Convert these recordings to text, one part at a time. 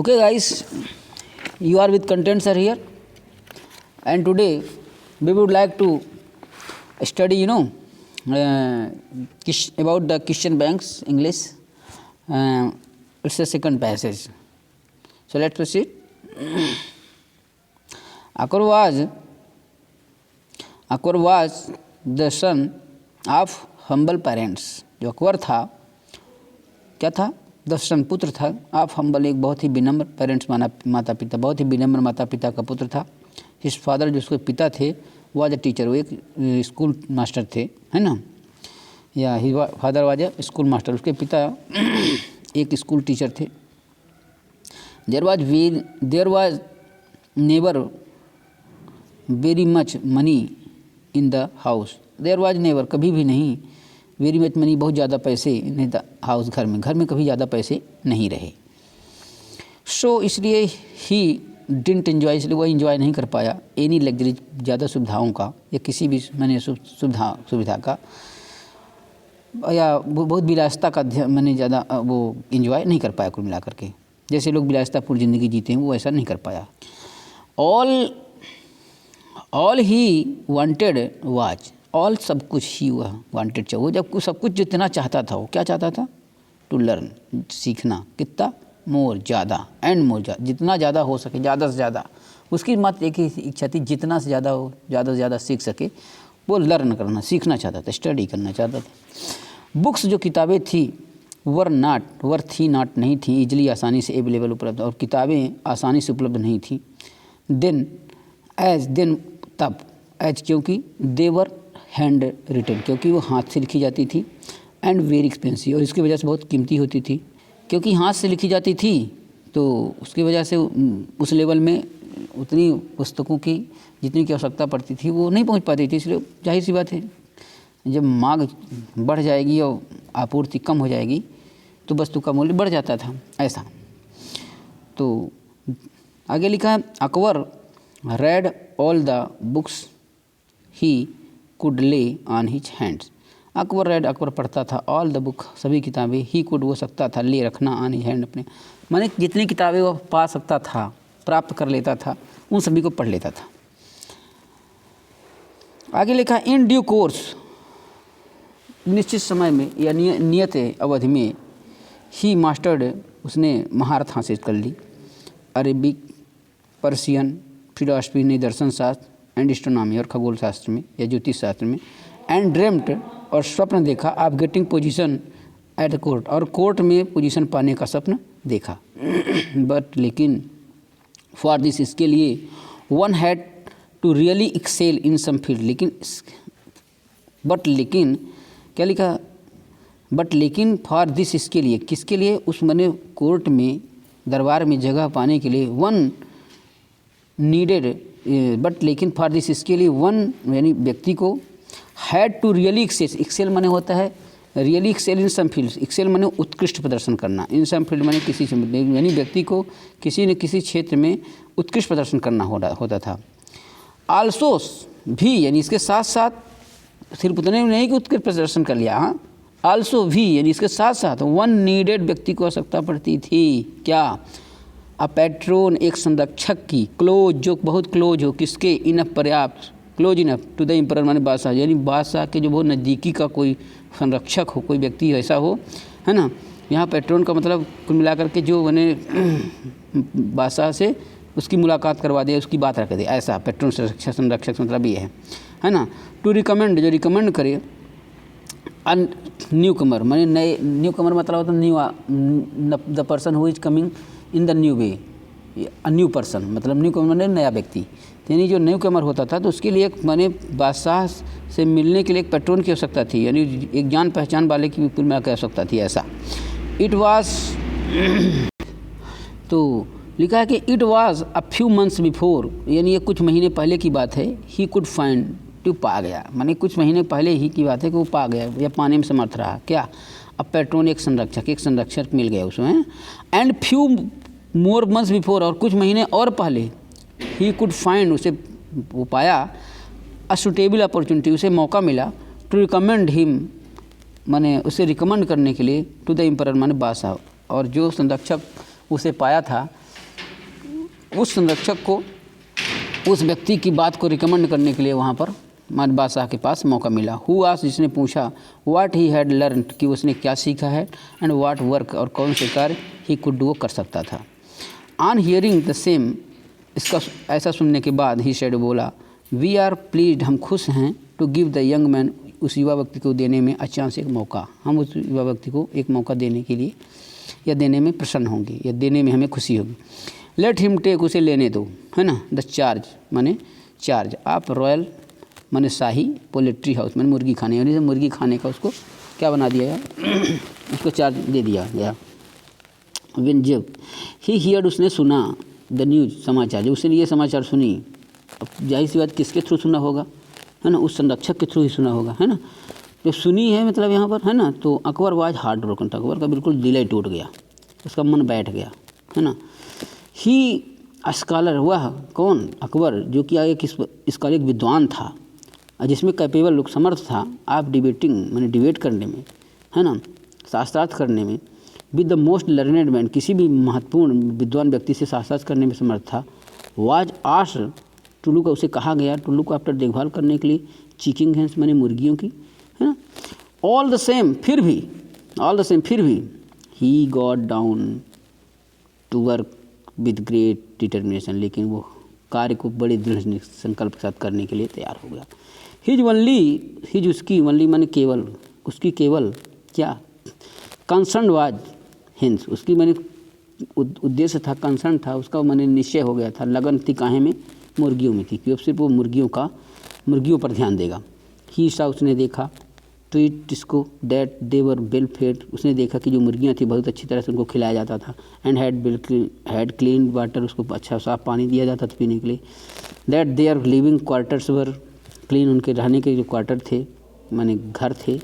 Okay guys, you are with contents are here, and today we would like to study about the Christian banks English. It's the second passage. So let's proceed. Akbar was the son of humble parents. जो अकबर था क्या था? दर्शन पुत्र था। आप humble एक बहुत ही विनम्र पेरेंट्स माता पिता, बहुत ही विनम्र माता पिता का पुत्र था। हिज फादर जो उसके पिता थे वाज अ टीचर, वो एक स्कूल मास्टर थे, है ना, या his father was a school master, उसके पिता एक स्कूल टीचर थे। There was never very much money in the house. There was never कभी भी नहीं, वेरी मच मनी बहुत ज़्यादा पैसे इन द हाउस घर में कभी ज़्यादा पैसे नहीं रहे। सो इसलिए ही डिंट एंजॉय, इसलिए वो एंजॉय नहीं कर पाया एनी लग्जरी, ज़्यादा सुविधाओं का या किसी भी मैंने सुविधा का या बहुत विलासिता का मैंने ज़्यादा वो एंजॉय नहीं कर पाया। कुल मिला करके जैसे लोग विलासितापूर्ण ज़िंदगी जीते हैं वो ऐसा नहीं कर पाया। All he wanted was, all सब कुछ ही हुआ वांटेड चाहिए, वो जब सब कुछ जितना चाहता था, वो क्या चाहता था? टू लर्न, सीखना। कितना? मोर, ज़्यादा, एंड मोर, जितना ज़्यादा हो सके, ज़्यादा से ज़्यादा। उसकी मात्र एक ही इच्छा थी, जितना से ज़्यादा हो, ज़्यादा से ज़्यादा सीख सके, वो लर्न करना, सीखना चाहता था, स्टडी करना चाहता था। बुक्स जो किताबें थी वर थी नॉट नहीं थी, ईजिली आसानी से अवेलेबल उपलब्ध, और किताबें आसानी से उपलब्ध नहीं थी। देन तब, एज क्योंकि देवर हैंड रिटन, क्योंकि वो हाथ से लिखी जाती थी, एंड वेरी एक्सपेंसिव, और इसकी वजह से बहुत कीमती होती थी। क्योंकि हाथ से लिखी जाती थी तो उसकी वजह से उस लेवल में उतनी पुस्तकों की जितनी की आवश्यकता पड़ती थी वो नहीं पहुंच पाती थी। इसलिए जाहिर सी बात है, जब मांग बढ़ जाएगी और आपूर्ति कम हो जाएगी तो वस्तु का मूल्य बढ़ जाता था, ऐसा। तो आगे लिखा है, Akbar read all the books he could ले ऑन हिज हैंड्स। अकबर पढ़ता था, ऑल द बुक, सभी किताबें, ही कुड वो सकता था, ले रखना, ऑन हिज हैंड, अपने माने जितनी किताबें वो पा सकता था, प्राप्त कर लेता था, उन सभी को पढ़ लेता था। आगे लिखा, इन ड्यू कोर्स, निश्चित समय में या नियत अवधि में, ही मास्टर्ड, उसने महारत हासिल कर ली, अरेबिक, पर्शियन, फिलॉसफी ने दर्शन शास्त्र, एंड एस्ट्रोनॉमी और खगोल शास्त्र में या ज्योतिष शास्त्र में, एंड ड्रीम्ड और स्वप्न देखा, आप getting position at the court, और कोर्ट में पोजीशन पाने का स्वप्न देखा। बट लेकिन फॉर दिस, इसके लिए one had to really excel in some field, लेकिन क्या लिखा? बट लेकिन फॉर दिस, इसके लिए, किसके लिए? उस मने कोर्ट में, दरबार में जगह पाने के लिए, वन नीडेड, बट लेकिन फॉर दिस, इसके लिए वन यानी व्यक्ति को, हैड टू रियली एक्सेल माने होता है really excel in some field, excel माने उत्कृष्ट प्रदर्शन करना, इन सम फील्ड माने किसी यानी व्यक्ति को किसी न किसी क्षेत्र में उत्कृष्ट प्रदर्शन करना होता था। आल्सो भी, यानी इसके साथ साथ, सिर्फ उतने नहीं कि उत्कृष्ट प्रदर्शन कर लिया, हाँ, आल्सो भी यानी इसके साथ साथ वन नीडेड, व्यक्ति को आवश्यकता पड़ती थी, क्या? अ पैट्रोन, एक संरक्षक की, क्लोज, जो बहुत क्लोज हो, किसके? इनफ, पर्याप्त, close enough to the emperor माने बादशाह, यानी बादशाह के जो बहुत नज़दीकी का कोई संरक्षक हो, कोई व्यक्ति ऐसा हो, है ना। यहाँ पैट्रोन का मतलब कुल मिलाकर के जो मैंने बादशाह से उसकी मुलाकात करवा दे, उसकी बात रख दे, ऐसा पैट्रोन संरक्षक मतलब ये है ना। टू रिकमेंड, जो रिकमेंड करे, न्यू कमर माने नए, न्यू कमर मतलब होता है new, the person who is coming in the new way, new person मतलब न्यू कमर माने नया व्यक्ति, यानी जो न्यू कमर होता था तो उसके लिए एक माने बादशाह से मिलने के लिए एक पैट्रोन की आवश्यकता थी, यानी एक जान पहचान वाले की कुल मिला की आवश्यकता थी, ऐसा। इट वाज तो लिखा है कि it was a few months before, यानी ये कुछ महीने पहले की बात है, ही कुड फाइंड, टू पा गया, माने कुछ महीने पहले ही की बात है कि वो पा गया या पाने में समर्थ रहा, क्या? अब पैट्रोन, एक संरक्षक मिल गया उसमें, and few more months before, और कुछ महीने और पहले, ही कुड फाइंड, उसे वो पाया, अ सुटेबल अपॉर्चुनिटी, उसे मौका मिला, टू रिकमेंड हिम, माने उसे रिकमेंड करने के लिए, टू द एम्परर माने बादशाह, और जो संरक्षक उसे पाया था उस संरक्षक को उस व्यक्ति की बात को रिकमेंड करने के लिए वहाँ पर हमारे बादशाह के पास मौका मिला। हु आस्क्ड, जिसने पूछा, व्हाट ही हैड लर्न, कि उसने क्या सीखा है, एंड व्हाट वर्क, और कौन से कार्य ही कुड डू, वो कर सकता था। ऑन हियरिंग द सेम, इसका ऐसा सुनने के बाद ही सेड, बोला, वी आर प्लीज्ड, हम खुश हैं, to give the young man, उस युवा व्यक्ति को देने में, चांस, एक मौका, हम उस युवा व्यक्ति को एक मौका देने के लिए या देने में प्रसन्न होंगे, या देने में हमें खुशी होगी। लेट हिम टेक, उसे लेने दो, है ना, द चार्ज, माने चार्ज, आप रॉयल माने शाही, पोल्ट्री हाउस माने मुर्गी खाने, यानी मुर्गी खाने का उसको क्या बना दिया गया उसको चार्ज दे दिया गया। विन जब ही हियर्ड, उसने सुना, द न्यूज, समाचार, जब उसने ये समाचार सुनी, अब जाहिर सी बात किसके थ्रू सुना होगा, है ना, उस संरक्षक के थ्रू ही सुना होगा, है ना, जब सुनी है मतलब यहाँ पर, है ना, तो Akbar was heart broken, Akbar का बिल्कुल दिल ही टूट गया, उसका मन बैठ गया, है ना। ही स्कॉलर, वह कौन, अकबर, जो कि एक इसका एक विद्वान था, जिसमें कैपेबल लोग समर्थ था, आप डिबेटिंग माने डिबेट करने में, है ना, शास्त्रार्थ करने में, with the most learned man, किसी भी महत्वपूर्ण विद्वान व्यक्ति से शास्त्रार्थ करने में समर्थ था। वाज आस, टुल्लू का उसे कहा गया, टुल्लू को आफ्टर देखभाल करने के लिए, चिकिंग हैंस माने मुर्गियों की, है ना। ऑल द सेम, फिर भी, ऑल द सेम, फिर भी, he got down to work with great determination, लेकिन वो कार्य को बड़े दृढ़ संकल्प के साथ करने के लिए तैयार हो गया। हिज वनली, हिज उसकी, वनली माने केवल, उसकी केवल क्या, कंसर्न वाज हिंस, उसकी माने उद्देश्य था, कंसर्न था उसका, माने निश्चय हो गया था, लगन थी काहे में, मुर्गियों में थी, कि अब सिर्फ वो मुर्गियों पर ध्यान देगा। ही सा, उसने देखा, ट्रीट, इसको, that they were well fade, उसने देखा कि जो मुर्गियाँ थी बहुत अच्छी तरह से उनको खिलाया जाता था, एंड हैड क्लीन वाटर, उसको अच्छा साफ पानी दिया जाता था पीने के लिए, that their living quarters were clean, उनके रहने के जो क्वार्टर थे माने घर थे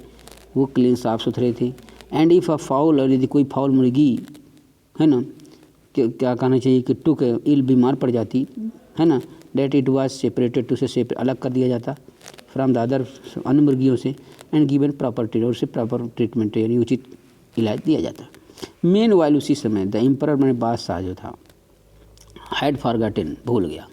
वो क्लीन साफ़ सुथरे थे, एंड इफ़ अ फाउल, और यदि कोई फाउल मुर्गी, है ना, क्या कहना चाहिए कि टुक इल, बीमार पड़ जाती, है ना, that it was separated, to से अलग कर दिया जाता, फ्राम द अदर, अन्य मुर्गियों से, एंड गिवन प्रॉपर ट्रीट, और उसे प्रॉपर ट्रीटमेंट यानी उचित इलाज दिया जाता। मेन वाइल, उसी समय द एम्परर मैंने बादशाह जो था, हैड फॉरगॉटन, भूल गया,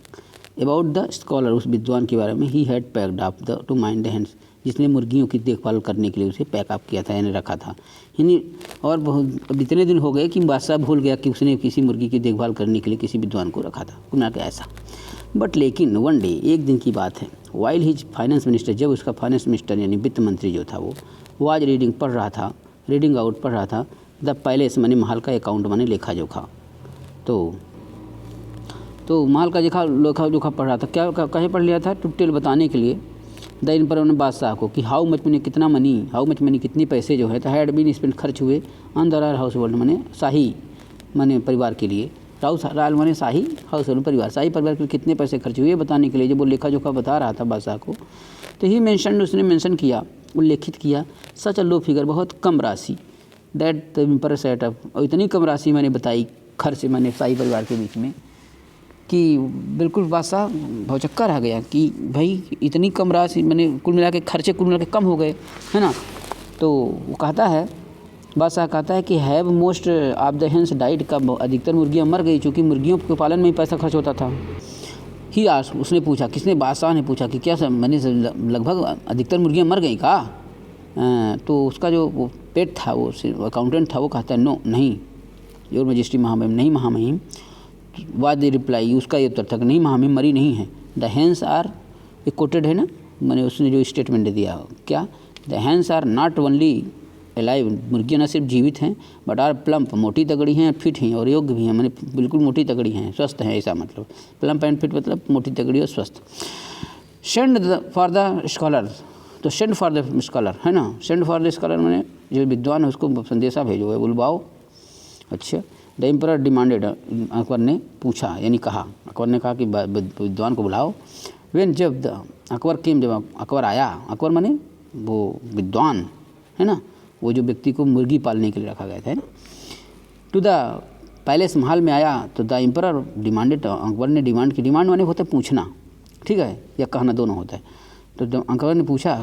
अबाउट द स्कॉलर, उस विद्वान के बारे में, he had packed up the two mind the hands, जिसने मुर्गियों की देखभाल करने के लिए उसे पैकअप किया था यानी रखा था, यानी और बहुत अब इतने दिन हो गए कि बादशाह भूल गया कि उसने किसी मुर्गी की देखभाल करने के लिए किसी विद्वान को रखा था, कुना के ऐसा। बट लेकिन वन डे, एक दिन की बात है, वाइल हिज फाइनेंस मिनिस्टर, जब उसका फाइनेंस मिनिस्टर यानी वित्त मंत्री जो था वो आज रीडिंग पढ़ रहा था, रीडिंग आउट पढ़ रहा था, द पैलेस माने महल का अकाउंट माने लेखा जोखा, तो महल का लेखा जोखा पढ़ रहा था, क्या कहे पढ़ लिया था, टुटेल बताने के लिए, द इन पर उन्होंने बादशाह को कि हाउ मच मनी, कितना मनी, हाउ मच मनी, कितनी पैसे जो है, तो हैड बीन स्पेंड, खर्च हुए, on the royal house hold माने शाही माने परिवार के लिए, रॉयल माने शाही हाउस होल्ड परिवार, शाही परिवार के लिए कितने पैसे खर्च हुए बताने के लिए जब वो लेखा जोखा बता रहा था बादशाह को, तो ही मेंशन, उसने मेंशन किया, उल्लेखित किया, सच अ लो फिगर, बहुत कम राशि, that the emperor set up, और इतनी कम राशि मैंने बताई खर्च मैंने शाही परिवार के बीच में कि बिल्कुल बादशाह भौचक्का रह गया कि भाई इतनी कम राशि मैंने कुल मिला के खर्चे कुल मिला के कम हो गए, है ना। तो वो कहता है, बादशाह कहता है कि have most of the hence diet, का अधिकतर मुर्गियाँ मर गई, चूँकि मुर्गियों के पालन में ही पैसा खर्च होता था। ही आस, उसने पूछा, किसने, बादशाह ने पूछा कि क्या मैंने लगभग अधिकतर मुर्गियाँ मर गई का, तो उसका जो वो पेट था, वो अकाउंटेंट था, वो कहता है नो, नहीं, योर मजिस्ट्री महामहिम, नहीं महामहिम, वाज द रिप्लाई, उसका ये उत्तर था कि नहीं महामहिम, मरी नहीं है, द हैंस आर, ये कोटेड है ना, मैंने उसने जो स्टेटमेंट दिया क्या, the hens are not only alive, मुर्गियाँ न सिर्फ जीवित हैं, बट आर प्लम्प, मोटी तगड़ी हैं, फिट हैं और योग्य भी हैं, मैंने बिल्कुल मोटी तगड़ी हैं, स्वस्थ हैं, ऐसा मतलब, प्लम्प एंड फिट मतलब मोटी तगड़ी और स्वस्थ। सेंड फॉर द स्कॉलर, तो सेंड फॉर द स्कॉलर, है ना, सेंड फॉर द स्कॉलर मैंने जो विद्वान है उसको संदेशा भेजो है, बुलवाओ। अच्छा, द एम्परर डिमांडेड, अकबर ने पूछा यानी कहा, अकबर ने कहा कि विद्वान को बुलाओ। वेन, जब द अकबर केम, जब अकबर आया, अकबर माने वो विद्वान, है ना, वो जो व्यक्ति को मुर्गी पालने के लिए रखा गया था, है ना, टू द पैलेस, महल में आया, तो द एम्परर डिमांडेड, अकबर ने डिमांड की, डिमांड माने होता है पूछना, ठीक है, या कहना, दोनों होता है। तो अकबर ने पूछा,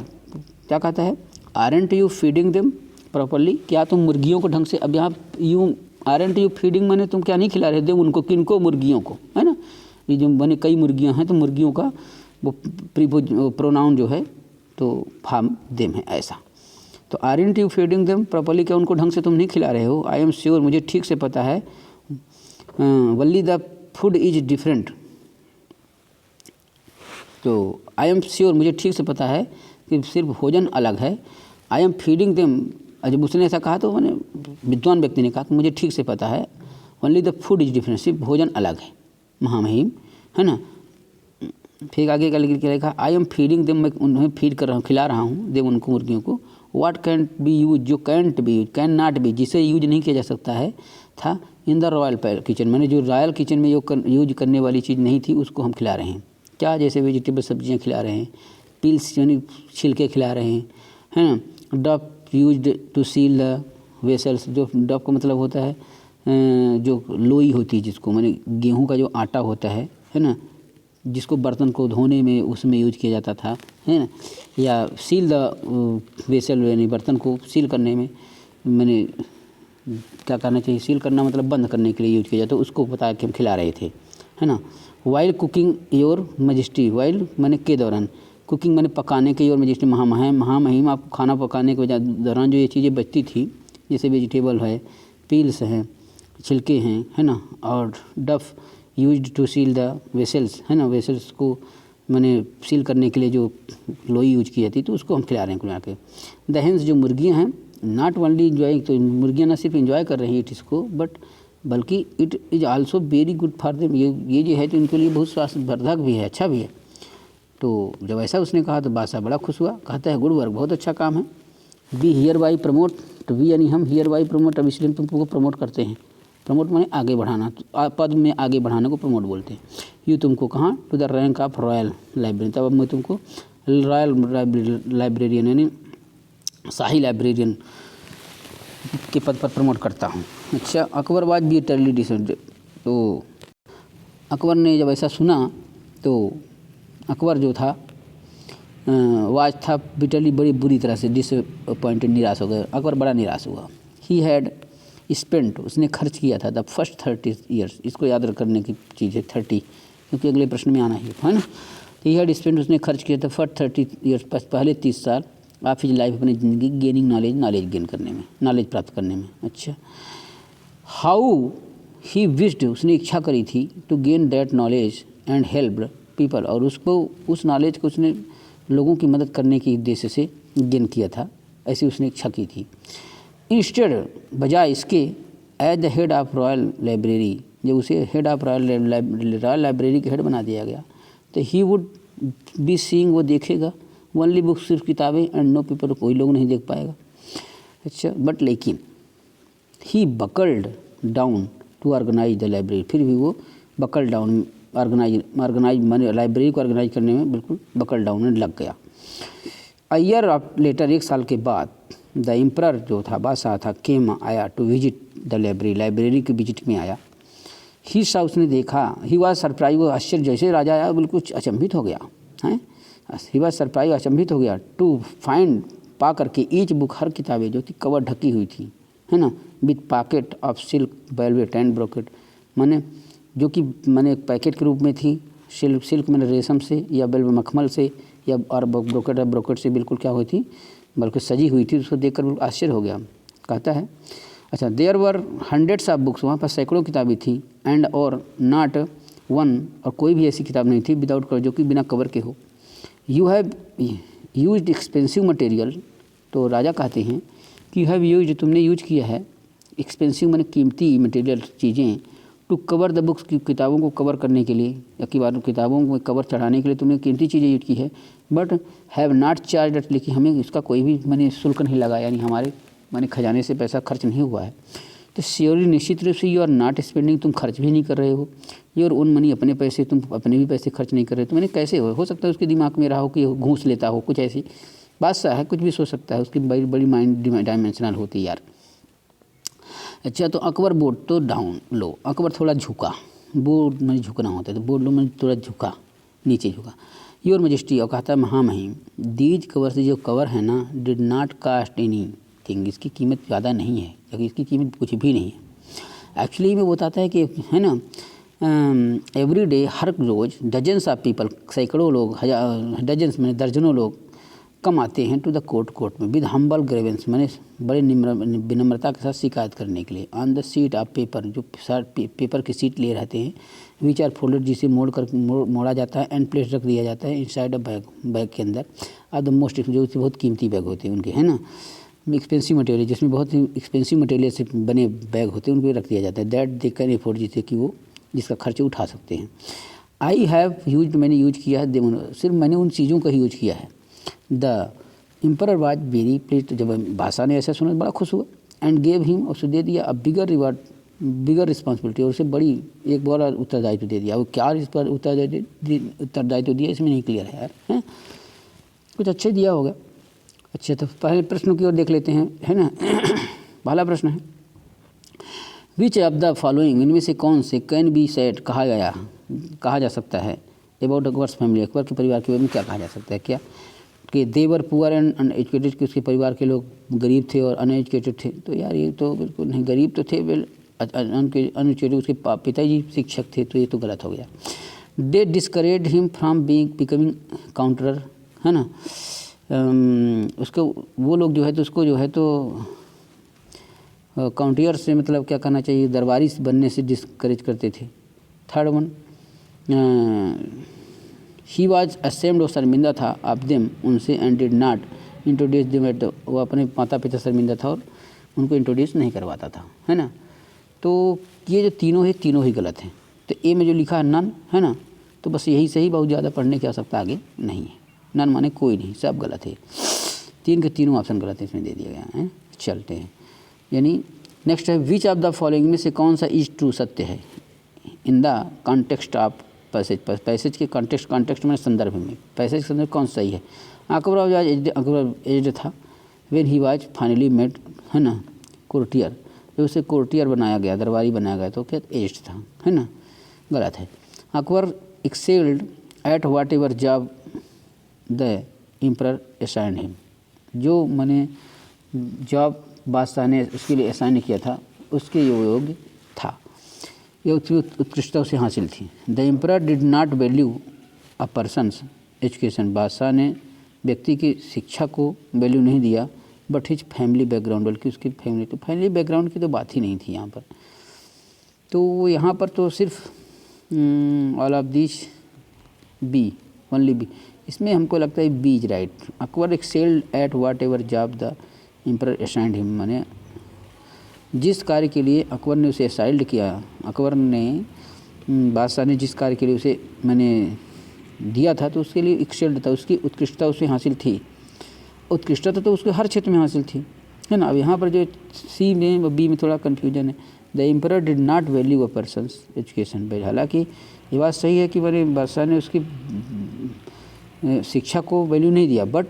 क्या कहता है, aren't you feeding them properly, क्या तुम मुर्गियों को ढंग से, अब यहाँ यूँ आरंट यू फीडिंग माने तुम क्या नहीं खिला रहे थे उनको, किनको, मुर्गियों को, है ना, ये जो बने कई मुर्गियां हैं तो मुर्गियों का वो प्रोनाउन जो है तो फार्म देम है ऐसा। तो aren't you feeding them properly, क्या उनको ढंग से तुम नहीं खिला रहे हो? आई एम श्योर, मुझे ठीक से पता है, वल्ली द फूड इज डिफरेंट। तो आई एम श्योर, मुझे ठीक से पता है कि सिर्फ भोजन अलग है। आई एम फीडिंग देम, जब उसने ऐसा कहा तो मैंने विद्वान व्यक्ति ने कहा कि मुझे ठीक से पता है, only the food is different, सिर्फ भोजन अलग है, महामहिम, है ना। फिर आगे का लिखा आई एम फीडिंग देम, मैं उन्हें फीड कर रहा हूँ, खिला रहा हूँ देम उनको, मुर्गियों को। व्हाट कैन बी यूज, जो cantt B use, can not be, जिसे यूज नहीं किया जा सकता है था इन द रॉयल किचन, मैंने जो रॉयल किचन में यूज करने वाली चीज़ नहीं थी उसको हम खिला रहे हैं। क्या? जैसे वेजिटेबल सब्जियां खिला रहे हैं, पील्स यानी छिलके खिला रहे हैं, है ना। Dough used to seal the vessels, जो डफ का मतलब होता है जो लोई होती है, जिसको मैंने गेहूं का जो आटा होता है ना, जिसको बर्तन को धोने में उसमें यूज किया जाता था, है ना। या सील द वेसल, यानी बर्तन को सील करने में, मैंने क्या करना चाहिए, सील करना मतलब बंद करने के लिए यूज किया जाता है, उसको बता के हम खिला रहे थे, है ना। While cooking your majesty, while मैंने के दौरान, कुकिंग मैंने पकाने के, योर मजिस्ट्री महामहिम, आप खाना पकाने के दौरान जो ये चीज़ें बचती थी, जैसे वेजिटेबल है, पील्स हैं, छिलके हैं, है ना, और dough used to seal the vessels, है ना, वेसल्स को मैंने सील करने के लिए जो लोई यूज की जाती, तो उसको हम खिला रहे हैं, खिला के। द हेंस, जो मुर्गियाँ हैं, नॉट ओनली इंजॉय, तो मुर्गियाँ न सिर्फ इंजॉय कर रही हैं इसको, बट बल्कि it is also very good for them, ये जो है तो इनके लिए बहुत स्वास्थ्यवर्धक भी है, अच्छा भी है। तो जब ऐसा उसने कहा तो बादशाह बड़ा खुश हुआ, कहता है गुड वर्क, बहुत अच्छा काम है। वी हियर बाई प्रमोट, तो वी यानी हम, हियर बाई प्रमोट, अब इसलिए तुमको प्रमोट करते हैं। प्रमोट माने आगे बढ़ाना, पद में आगे बढ़ाने को प्रमोट बोलते हैं। यू तुमको कहाँ, to the rank of royal librarian, तब अब मैं तुमको रॉयल लाइब्रेरियन यानी शाही लाइब्रेरियन के पद पर प्रमोट करता हूँ। अच्छा, अकबर वाज बी टेरली डिसअपॉइंटेड, तो अकबर ने जब ऐसा सुना तो अकबर जो था वाज था बिटरली, बड़ी बुरी तरह से डिसअपॉइंटेड, निराश हो गया। अकबर बड़ा निराश हुआ। ही हैड स्पेंट, उसने खर्च किया था द फर्स्ट 30 ईयर्स, इसको याद करने की चीज़ है 30, क्योंकि अगले प्रश्न में आना ही है ना। ही हैड स्पेंट, उसने खर्च किया था फर्स्ट 30 ईयर्स, पहले 30 साल ऑफ हिज लाइफ, अपनी ज़िंदगी गेनिंग नॉलेज, नॉलेज गेन करने में, नॉलेज प्राप्त करने में। अच्छा, हाउ ही विश्ड, उसने इच्छा करी थी to gain that knowledge and help people, और उसको उस नॉलेज को उसने लोगों की मदद करने के उद्देश्य से गेन किया था, ऐसी उसने इच्छा की थी। इंस्टेड, बजाय इसके, as the head of royal library, जब उसे हेड ऑफ रॉयल लाइब्रेरी के हेड बना दिया गया, तो ही वुड बी सीइंग, वो देखेगा, ओनली बुक्स, सिर्फ किताबें, एंड नो पीपल, कोई लोग नहीं देख पाएगा। अच्छा, बट लेकिन he buckled down to organize the library, फिर भी वो बकल डाउन, ऑर्गेनाइज माने लाइब्रेरी को ऑर्गेनाइज करने में बिल्कुल बकल डाउन में लग गया। अ ईयर ऑफ लेटर, एक साल के बाद, द एम्परर जो था, बादशाह था, केम आया to visit the library, library के विजिट में आया। ही सा, उसने देखा, ही वॉज सरप्राइज, वो आश्चर्य, जैसे राजा आया बिल्कुल अचंभित हो गया हैं, ही वॉज सरप्राइज, अचंभित हो गया, टू फाइंड, पा करके, ईच बुक, हर किताबें जो थी कवर ढकी हुई थी, है ना, with pocket of silk velvet and brocade, माने जो कि मैंने एक पैकेट के रूप में थी, सिल्क मैंने रेशम से या वेलवेट मखमल से या और ब्रोकेट से बिल्कुल क्या हुई थी, बल्कि सजी हुई थी। उसको देखकर बिल्कुल आश्चर्य हो गया। कहता है अच्छा, there were hundreds of books, वहाँ पर सैकड़ों किताबें थी, एंड और नॉट वन, और कोई भी ऐसी किताब नहीं थी, विदाउट कवर, जो कि बिना कवर के हो। You have used expensive material, तो राजा कहते हैं कि यू हैव यूज्ड, तुमने यूज किया है, एक्सपेंसिव मैंने कीमती मटेरियल, चीज़ें, टू कवर द बुक्स, की किताबों को कवर करने के लिए, या किताबों को कवर चढ़ाने के लिए तुमने कीमती चीज़ें यूज की है, बट हैव नॉट चार्ज, लेकिन हमें इसका कोई भी मैंने शुल्क नहीं लगाया, यानी हमारे मैंने खजाने से पैसा खर्च नहीं हुआ है। तो श्योरली, निश्चित रूप से, यू आर नॉट स्पेंडिंग, तुम खर्च भी नहीं कर रहे हो, योर ओन मनी, अपने पैसे, तुम अपने भी पैसे खर्च नहीं कर रहे हो। तो मैंने कैसे हो सकता है उसके दिमाग में रहा हो कि घूस लेता हो, कुछ ऐसी बादशाह है, कुछ भी सोच सकता है, उसकी बड़ी बड़ी माइंड डायमेंशनल होती है यार। अच्छा, तो अकबर बोर्ड तो डाउन लो, अकबर थोड़ा झुका, बोर्ड में झुकना होता है, तो बोर्ड लो में थोड़ा झुका, नीचे झुका। योर मजिस्ट्री, और कहता है महामहिम, दीज कवर से, जो कवर है ना, did not cost anything, इसकी कीमत ज़्यादा नहीं है, क्योंकि इसकी कीमत कुछ भी नहीं है। एक्चुअली में बताता है कि, है ना, एवरी डे, हर रोज़ डजन्स ऑफ पीपल, सैकड़ों लोग, डजन्स में दर्जनों लोग कम आते हैं टू द कोर्ट में विद हम्बल ग्रेवेंस, मैंने बड़े विनम्रता के साथ शिकायत करने के लिए। On the sheet of paper, जो पेपर की सीट ले रहते हैं, विच आर फोल्डेड, जिसे मोड़ा जाता है, एंड प्लेस रख दिया जाता है इनसाइड अ बैग के अंदर। आर द मोस्ट, जो बहुत कीमती बैग होते हैं उनके, है ना, एक्सपेंसिव मटेरियल, जिसमें बहुत ही एक्सपेंसिव मटेरियल से बने बैग होते हैं, उनको रख दिया जाता है। दैट दे कैन अफोर्ड, जिससे कि वो जिसका खर्च उठा सकते हैं। आई हैव यूज, मैंने यूज किया है, सिर्फ मैंने उन चीज़ों का ही यूज किया है। The emperor was very pleased, जब बादशाह ने ऐसा सुना बड़ा खुश हुआ। एंड गेव हिम, और उसे दे दिया अ बिगर रिवार्ड, बिगर रिस्पॉन्सिबिलिटी, और उसे बड़ी एक बड़ा उत्तरदायित्व दे दिया। वो क्या इस पर उत्तरदायित्व दिया इसमें नहीं क्लियर है यार, हैं कुछ अच्छे दिया होगा। अच्छा, तो पहले प्रश्न की ओर देख लेते हैं, है ना। पहला प्रश्न है, विच ऑफ द फॉलोइंग, इनमें से कौन से कैन बी सेड, कहा जा सकता है अबाउट अकबर्स फैमिली, अकबर के परिवार के बारे में क्या कहा जा सकता है, क्या कि देवर पुअर एंड अनएजुकेटेड, कि उसके परिवार के लोग गरीब थे और अनएजुकेटेड थे। तो यार ये तो बिल्कुल नहीं, गरीब तो थे, अनएजुकेटेड, उसके पिताजी शिक्षक थे, तो ये तो गलत हो गया। दे डिस्करेज हिम फ्रॉम बिकमिंग काउंटरर, है ना, उसको वो लोग जो है तो उसको जो है तो काउंटियर से, मतलब क्या कहना चाहिए, दरबारी बनने से डिस्करेज करते थे। Third one, he was ashamed, वो शर्मिंदा था, ऑफ देम, उनसे, and did not introduce them at, वो अपने माता पिता शर्मिंदा था और उनको इंट्रोड्यूस नहीं करवाता था, है ना। तो ये जो तीनों है, तीनों ही गलत हैं। तो ए में जो लिखा है नन, है ना, तो बस यही सही, बहुत ज़्यादा पढ़ने की आवश्यकता आगे नहीं है। नन माने कोई नहीं, सब गलत है, तीन के तीनों ऑप्शन गलत है, इसमें दे दिया गया है। चलते हैं, यानी नेक्स्ट है, विच ऑफ द फॉलोइंग में से कौन सा इज ट्रू, सत्य है, in the context of passage, passage के कॉन्टेक्स्ट में, संदर्भ में, पैसेज के संदर्भ कौन सा सही है। अकबर एज्ड था, when he was finally made, है ना, कोर्टियर, जब उसे कोर्टियर बनाया गया, दरबारी बनाया गया, तो क्या एज्ड था, है ना, गलत है। Akbar excelled at whatever job the emperor assigned him, जो मैंने जॉब बादशाह ने उसके लिए असाइन किया था, उसके योग्य था, ये उत्कृष्टता उसे हासिल थी। The emperor did not value a person's education, बादशाह ने व्यक्ति की शिक्षा को वैल्यू नहीं दिया, बट हिज फैमिली बैकग्राउंड, बल्कि उसकी फैमिली बैकग्राउंड की तो बात ही नहीं थी यहाँ पर। तो यहाँ पर तो सिर्फ all of this B, only B, इसमें हमको लगता है B is right. Akbar excelled at whatever job the emperor assigned him, माने जिस कार्य के लिए अकबर ने उसे असाइल्ड किया, अकबर ने बादशाह ने जिस कार्य के लिए उसे मैंने दिया था, तो उसके लिए एक्सेल्ड था, उसकी उत्कृष्टता उसे हासिल थी। उत्कृष्टता तो उसके हर क्षेत्र में हासिल थी, है ना। अब यहाँ पर जो सी में व बी में थोड़ा कन्फ्यूजन है। The emperor did not value a person's education, हालांकि ये बात सही है कि मेरे बादशाह ने उसकी शिक्षा को वैल्यू नहीं दिया, बट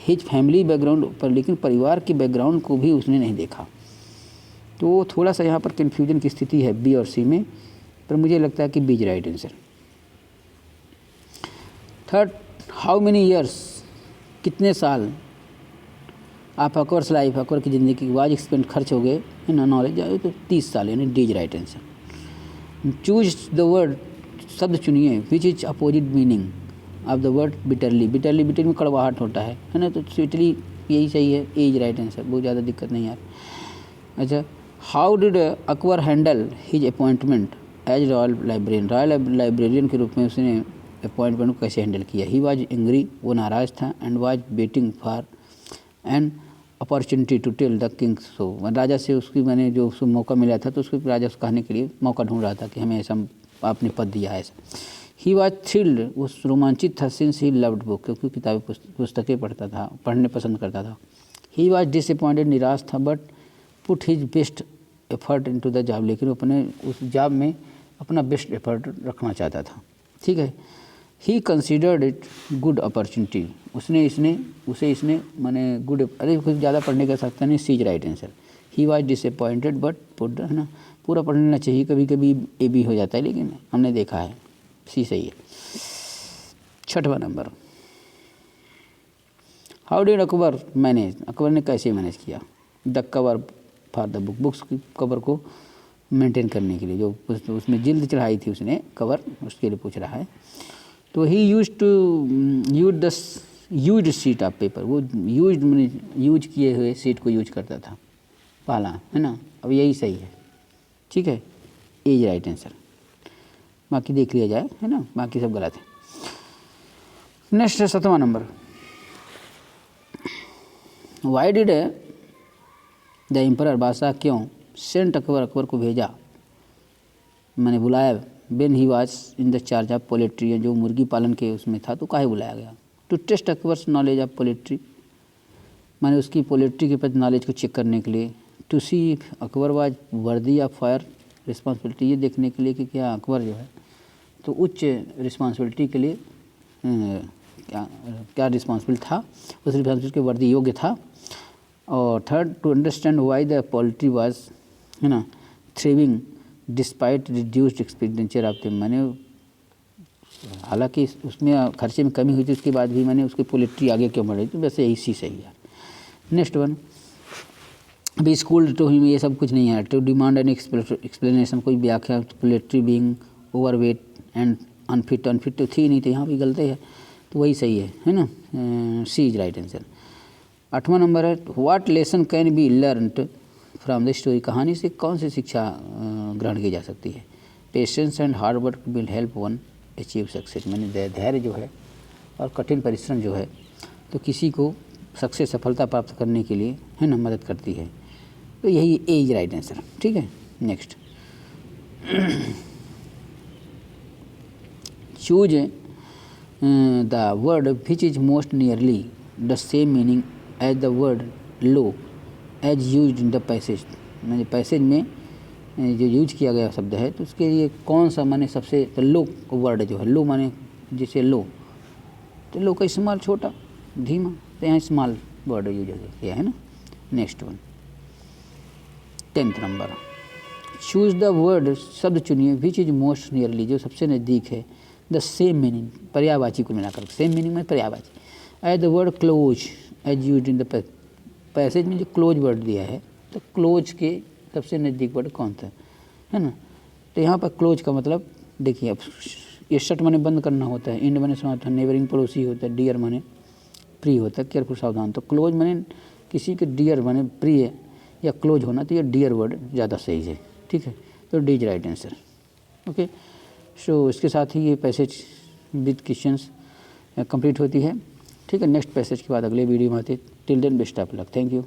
हिज फैमिली बैकग्राउंड पर, लेकिन परिवार के बैकग्राउंड को भी उसने नहीं देखा। तो थोड़ा सा यहाँ पर कन्फ्यूजन की स्थिति है बी और सी में, पर मुझे लगता है कि B is right answer. Third, how many years, कितने साल, आप अकबर्स लाइफ, अकबर की ज़िंदगी की वाज एक्सपेंड खर्च हो गए, है ना, नॉलेज आए तो 30 साल, यानी D is right answer. Choose the word, शब्द चुनिए, which is opposite meaning of the word bitterly, bitterly में कड़वाहट होता है ना, तो स्वीटली यही सही है, ए इज राइट आंसर, बहुत ज़्यादा दिक्कत नहीं यार। अच्छा, how did Akbar handle his appointment as royal librarian, royal librarian के रूप में उसने अपॉइंटमेंट को कैसे हैंडल किया। ही वाज एंग्री, वो नाराज़ था, and was waiting for an opportunity to tell the king so, राजा से उसकी मैंने जो उसको मौका मिला था, तो उसको राजा से कहने के लिए मौका ढूंढ रहा था कि हमें ऐसा आपने पद दिया है ऐसा। ही वाज थ्रिल्ड, वो रोमांचित था, सिंस ही लव्ड बुक, क्योंकि किताबें पुस्तकें पढ़ता था, पढ़ने पसंद करता था। ही वाज डिसअपॉइंटेड, निराश था, but put his best effort into the job, लेकिन वो अपने उस जॉब में अपना बेस्ट एफर्ट रखना चाहता था, ठीक है। He considered it good opportunity, उसे माने गुड, अरे कुछ ज़्यादा पढ़ने का सकता नहीं, C is right answer. He was disappointed but put, है ना, पूरा पढ़ लेना चाहिए, कभी कभी ए बी हो जाता है, लेकिन हमने देखा है सी सही है। छठवां number, how did Akbar manage, Akbar ने कैसे मैनेज किया the cover for the book, books की कवर को मेंटेन करने के लिए, जो उसमें जिल्द चढ़ाई थी उसने कवर, उसके लिए पूछ रहा है। तो he used to use sheet of paper, वो यूज किए हुए शीट को यूज करता था पहला, है ना। अब यही सही है, ठीक है, एज राइट आंसर, बाकी देख लिया जाए, है ना, बाकी सब गलत है। नेक्स्ट है 7वां नंबर, वाई डिड द एम्परर, बादशाह क्यों, सेंट अकबर, अकबर को भेजा, मैंने बुलाया, Ben he was in the charge of poultry, जो मुर्गी पालन के उसमें था तो काहे बुलाया गया, to test Akbar's knowledge of poetry, मैंने उसकी पोलेट्री के प्रति नॉलेज को चेक करने के लिए, to see Akbar was worthy of higher responsibility, ये देखने के लिए कि क्या अकबर जो है तो उच्च रिस्पॉन्सिबिलिटी के लिए क्या रिस्पॉन्सिबल था, उस रिस्पॉन्सिबिलिटी के वर्दी योग्य था। और third, to understand why the poultry was, है ना, thriving despite reduced expenditure of the, मैंने हालांकि उसमें खर्चे में कमी हुई थी उसके बाद भी मैंने उसकी पोल्ट्री आगे क्यों बढ़ी, तो वैसे इसी सही है। Next one, B school to him, ये सब कुछ नहीं है, टू डिमांड एन एक्सप्लेनेशन, कोई व्याख्या, poultry being overweight and unfit, unfit तो थी नहीं, तो यहाँ भी गलती है, तो वही सही है ना, सी इज राइट आंसर। 8वां नंबर है, what lesson can be learned from the story, कहानी से कौन सी शिक्षा ग्रहण की जा सकती है, patience and hard work will help one achieve success, मैंने धैर्य जो है और कठिन परिश्रम जो है तो किसी को सक्सेस, सफलता प्राप्त करने के लिए, है ना, मदद करती है, तो यही ए इज राइट आंसर, ठीक है। Next, choose the word which is most nearly the same meaning as the word low as use in the passage, मैंने पैसेज में जो यूज किया गया शब्द है तो उसके लिए कौन सा माने सबसे, तो लो वर्ड जो है, लो माने जैसे लो, तो लो का इस्तेमाल छोटा धीमा, तो यहाँ स्मॉल वर्ड यूज किया है ना। Next one 10th number, choose the word, शब्द चुनिए, विच इज मोस्ट नियरली, जो सबसे नज़दीक है, द सेम मीनिंग, पर्यायवाची को मिलाकर, सेम मीनिंग में पर्यायवाची, as the word close as use in the passage में जो क्लोज वर्ड दिया है तो क्लोज के सबसे नज़दीक वर्ड कौन सा है ना, तो यहाँ पर क्लोज का मतलब देखिए, अब ये शट माने बंद करना होता है, इंड माने समाप्त, नेबरिंग पड़ोसी होता है, डियर माने प्रिय होता है, केयरफुल सावधान, तो क्लोज माने किसी के डियर माने प्रिय या क्लोज होना, तो ये डियर वर्ड ज़्यादा सही है, ठीक है, तो D is right answer. Okay, so इसके साथ ही ये पैसेज विद क्वेश्चंस कंप्लीट होती है, ठीक है। नेक्स्ट पैसेज के बाद अगले वीडियो में आते, till then best of luck, thank you.